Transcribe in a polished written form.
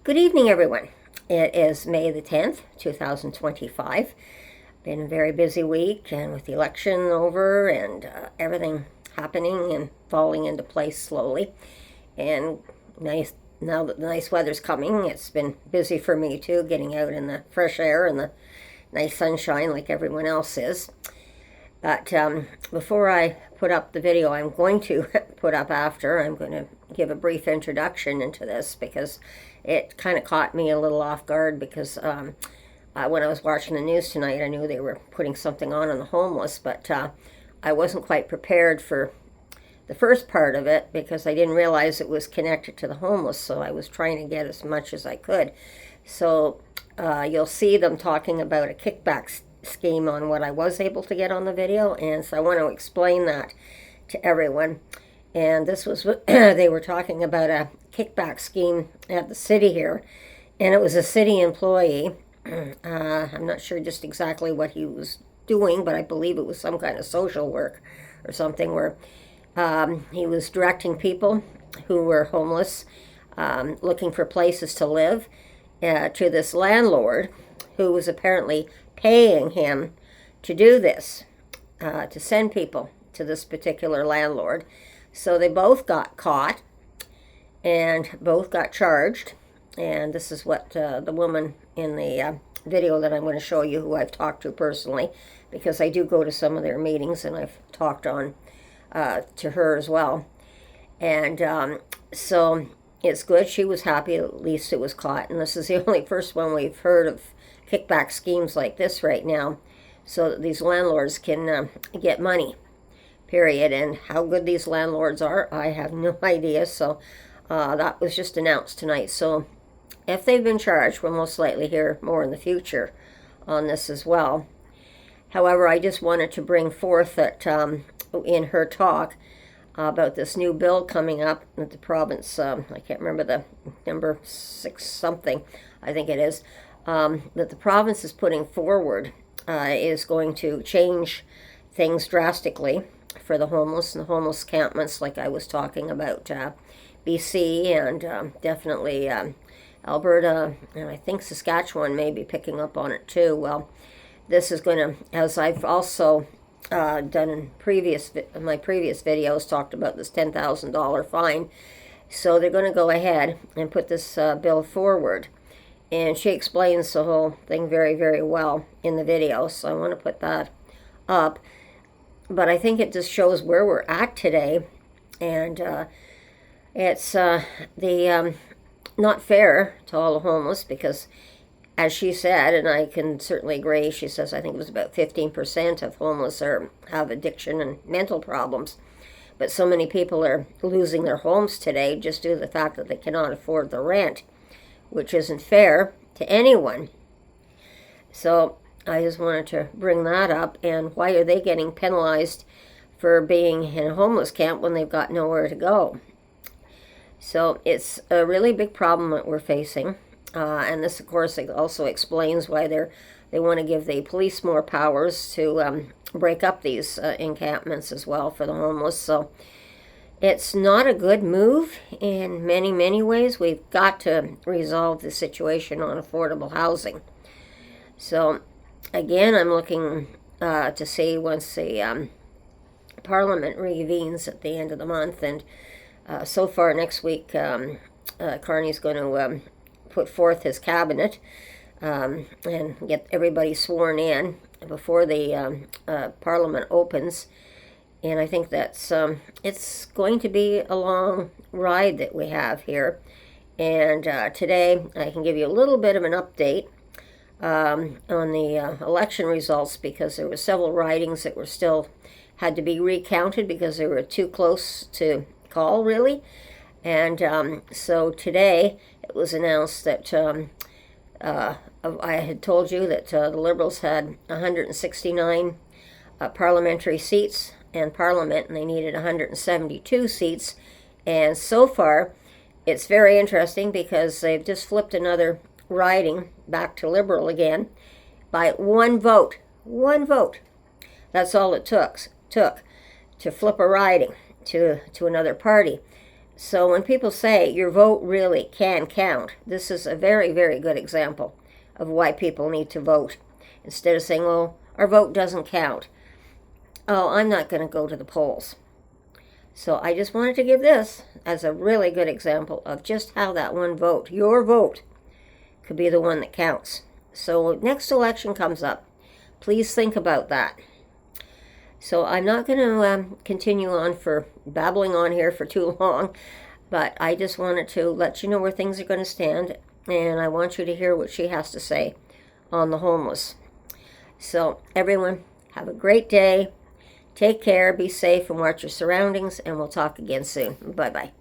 Good evening, everyone. It is May the 10th, 2025. Been a very busy week, and with the election over and everything happening and falling into place slowly. And nice now that the nice weather's coming, it's been busy for me too, getting out in the fresh air and the nice sunshine like everyone else is. But before I put up the video I'm going to put up after, I'm going to give a brief introduction into this because it kind of caught me a little off guard because when I was watching the news tonight, I knew they were putting something on the homeless, but I wasn't quite prepared for the first part of it because I didn't realize it was connected to the homeless, so I was trying to get as much as I could. So you'll see them talking about a kickback scheme on what I was able to get on the video, and so I want to explain that to everyone. And this was what they were talking about, a kickback scheme at the city here, and it was a city employee. I'm not sure just exactly what he was doing, but I believe it was some kind of social work or something where he was directing people who were homeless, looking for places to live, to this landlord who was apparently paying him to do this, to send people to this particular landlord. So they both got caught and both got charged. And this is what the woman in the video that I'm going to show you, who I've talked to personally, because I do go to some of their meetings and I've talked on to her as well. And so it's good. She was happy at least it was caught. And this is the only first one we've heard of kickback schemes like this right now, so that these landlords can get money, period. And how good these landlords are, I have no idea. So that was just announced tonight. So if they've been charged, we'll most likely hear more in the future on this as well. However, I just wanted to bring forth that in her talk about this new bill coming up at the province, I can't remember the number, 6 something, I think it is, that the province is putting forward is going to change things drastically for the homeless and the homeless encampments, like I was talking about BC and definitely Alberta, and I think Saskatchewan may be picking up on it too. Well, this is going to, as I've also done in my previous videos, talked about this $10,000 fine. So they're going to go ahead and put this bill forward. And she explains the whole thing very, very well in the video, so I want to put that up. But I think it just shows where we're at today, and it's not fair to all the homeless because, as she said, and I can certainly agree, she says I think it was about 15% of homeless have addiction and mental problems. But so many people are losing their homes today just due to the fact that they cannot afford the rent, which isn't fair to anyone. So I just wanted to bring that up. And why are they getting penalized for being in a homeless camp when they've got nowhere to go? So it's a really big problem that we're facing. And this, of course, also explains why they want to give the police more powers to break up these encampments as well for the homeless. So it's not a good move in many, many ways. We've got to resolve the situation on affordable housing. So, again, I'm looking to see once the Parliament reconvenes at the end of the month. And so far next week, Carney's going to put forth his cabinet and get everybody sworn in before the Parliament opens. And I think that's it's going to be a long ride that we have here. And today I can give you a little bit of an update on the election results, because there were several ridings that were still had to be recounted because they were too close to call, really. And so today it was announced that I had told you that the Liberals had 169 parliamentary seats in Parliament, and they needed 172 seats. And so far, it's very interesting because they've just flipped another riding back to Liberal again by one vote. One vote. That's all it took to flip a riding to another party. So when people say your vote really can count, this is a very, very good example of why people need to vote. Instead of saying, well, our vote doesn't count. Oh, I'm not going to go to the polls. So I just wanted to give this as a really good example of just how that one vote, your vote, could be the one that counts. So next election comes up, please think about that. So I'm not going to continue on for babbling on here for too long, but I just wanted to let you know where things are going to stand, and I want you to hear what she has to say on the homeless. So everyone, have a great day. Take care, be safe, and watch your surroundings, and we'll talk again soon. Bye-bye.